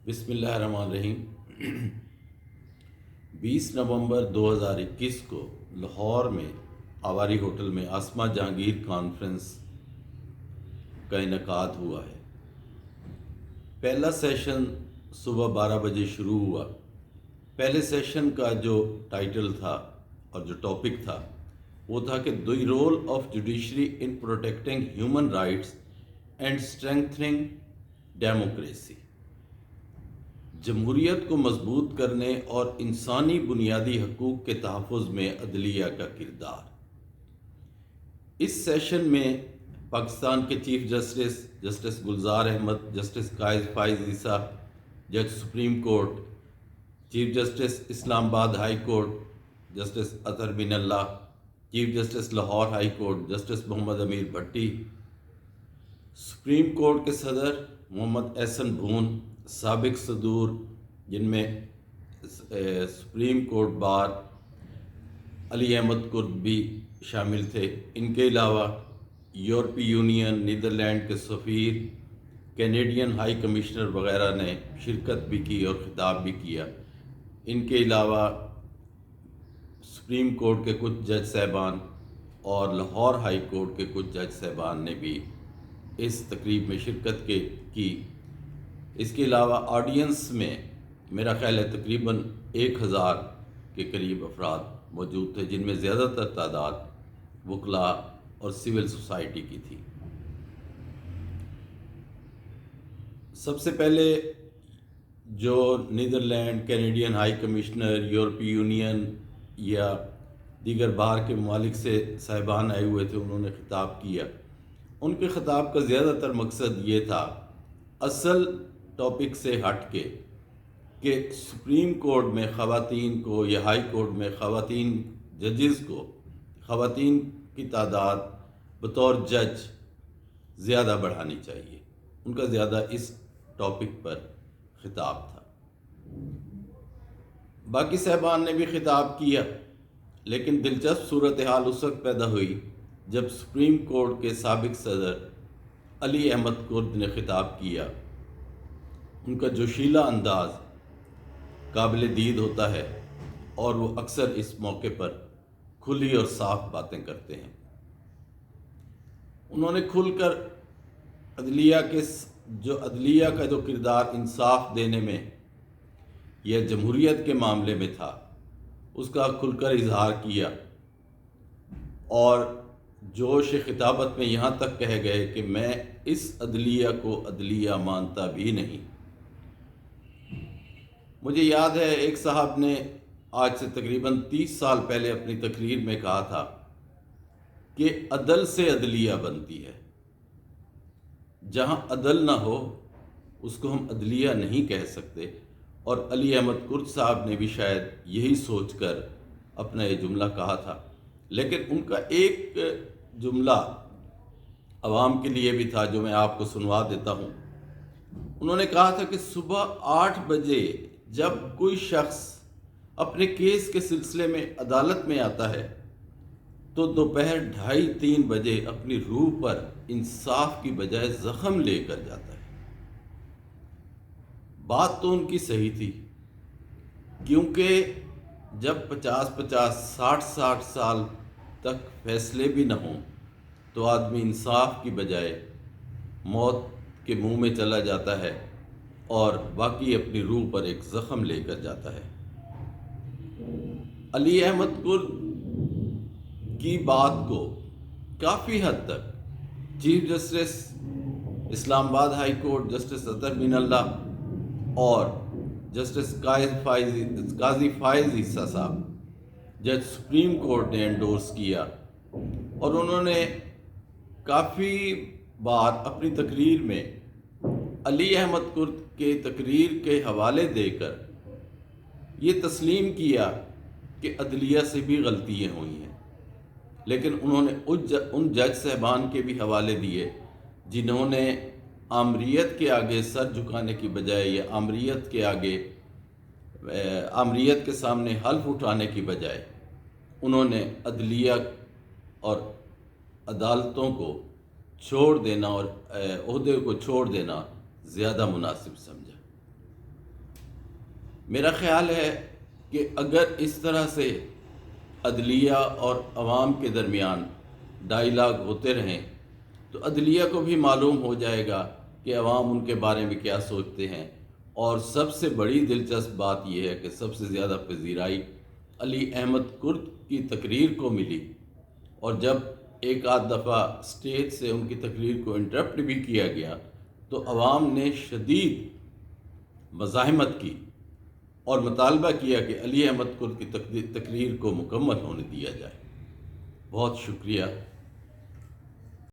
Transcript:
بسم اللہ الرحمن الرحیم۔ 20 نومبر 2021 کو لاہور میں آواری ہوٹل میں آسما جہانگیر کانفرنس کا انعقاد ہوا ہے۔ پہلا سیشن صبح 12 بجے شروع ہوا۔ پہلے سیشن کا جو ٹائٹل تھا اور جو ٹاپک تھا وہ تھا کہ the role of judiciary in protecting human rights and strengthening democracy, جمہوریت کو مضبوط کرنے اور انسانی بنیادی حقوق کے تحفظ میں عدلیہ کا کردار۔ اس سیشن میں پاکستان کے chief justice Gulzar Ahmed, justice Qazi Faez Isa جج supreme court, chief justice Islamabad high court justice Athar Minallah, chief justice Lahore high court justice Muhammad Ameer Bhatti, supreme court کے صدر محمد احسن بھون، سابق صدور جن میں supreme court bar Ali Ahmed Kurd بھی شامل تھے، ان کے علاوہ یورپی یونین، نیدرلینڈ کے سفیر، کینیڈین ہائی کمشنر وغیرہ نے شرکت بھی کی اور خطاب بھی کیا۔ ان کے علاوہ سپریم کورٹ کے کچھ جج صاحبان اور لاہور ہائی کورٹ کے کچھ جج صاحبان نے بھی اس تقریب میں شرکت کی۔ اس کے علاوہ آڈینس میں میرا خیال ہے تقریباً 1000 کے قریب افراد موجود تھے، جن میں زیادہ تر تعداد وکلاء اور سول سوسائٹی کی تھی۔ سب سے پہلے جو نیدرلینڈ، کینیڈین ہائی کمشنر، یورپی یونین یا دیگر باہر کے ممالک سے صاحبان آئے ہوئے تھے، انہوں نے خطاب کیا۔ ان کے خطاب کا زیادہ تر مقصد یہ تھا، اصل ٹاپک سے ہٹ کے، کہ سپریم کورٹ میں خواتین کو یا ہائی کورٹ میں خواتین ججز کو، خواتین کی تعداد بطور جج زیادہ بڑھانی چاہیے۔ ان کا زیادہ اس ٹاپک پر خطاب تھا۔ باقی صاحبان نے بھی خطاب کیا، لیکن دلچسپ صورتحال اس وقت پیدا ہوئی جب سپریم کورٹ کے سابق صدر علی احمد کرد نے خطاب کیا۔ ان کا جوشیلا انداز قابل دید ہوتا ہے اور وہ اکثر اس موقع پر کھلی اور صاف باتیں کرتے ہیں۔ انہوں نے کھل کر عدلیہ کا جو کردار انصاف دینے میں یا جمہوریت کے معاملے میں تھا، اس کا کھل کر اظہار کیا، اور جوش خطابت میں یہاں تک کہہ گئے کہ میں اس عدلیہ کو عدلیہ مانتا بھی نہیں۔ مجھے یاد ہے ایک صاحب نے آج سے تقریباً 30 سال پہلے اپنی تقریر میں کہا تھا کہ عدل سے عدلیہ بنتی ہے، جہاں عدل نہ ہو اس کو ہم عدلیہ نہیں کہہ سکتے۔ اور علی احمد کرد صاحب نے بھی شاید یہی سوچ کر اپنا یہ جملہ کہا تھا، لیکن ان کا ایک جملہ عوام کے لیے بھی تھا جو میں آپ کو سنوا دیتا ہوں۔ انہوں نے کہا تھا کہ صبح 8 بجے جب کوئی شخص اپنے کیس کے سلسلے میں عدالت میں آتا ہے تو دوپہر 2:30-3 بجے اپنی روح پر انصاف کی بجائے زخم لے کر جاتا ہے۔ بات تو ان کی صحیح تھی، کیونکہ جب 50-50 60-60 سال تک فیصلے بھی نہ ہوں تو آدمی انصاف کی بجائے موت کے منہ میں چلا جاتا ہے اور باقی اپنی روح پر ایک زخم لے کر جاتا ہے۔ علی احمد کرد کی بات کو کافی حد تک chief justice Islamabad high court justice Athar بن اللہ اور جسٹس قاضی فائز عیسیٰ صاحب جج سپریم کورٹ نے انڈورس کیا، اور انہوں نے کافی بار اپنی تقریر میں علی احمد کرد کے تقریر کے حوالے دے کر یہ تسلیم کیا کہ عدلیہ سے بھی غلطیاں ہوئی ہیں، لیکن انہوں نے ان جج صاحبان کے بھی حوالے دیے جنہوں نے آمریت کے آگے سر جھکانے کی بجائے یا آمریت کے سامنے حلف اٹھانے کی بجائے انہوں نے عدلیہ اور عدالتوں کو چھوڑ دینا اور عہدے کو چھوڑ دینا زیادہ مناسب سمجھا۔ میرا خیال ہے کہ اگر اس طرح سے عدلیہ اور عوام کے درمیان ڈائیلاگ ہوتے رہیں تو عدلیہ کو بھی معلوم ہو جائے گا کہ عوام ان کے بارے میں کیا سوچتے ہیں۔ اور سب سے بڑی دلچسپ بات یہ ہے کہ سب سے زیادہ پذیرائی علی احمد کرد کی تقریر کو ملی، اور جب ایک آدھ دفعہ اسٹیج سے ان کی تقریر کو انٹرپٹ بھی کیا گیا تو عوام نے شدید مزاحمت کی اور مطالبہ کیا کہ علی احمد کرد کی تقریر کو مکمل ہونے دیا جائے۔ بہت شکریہ۔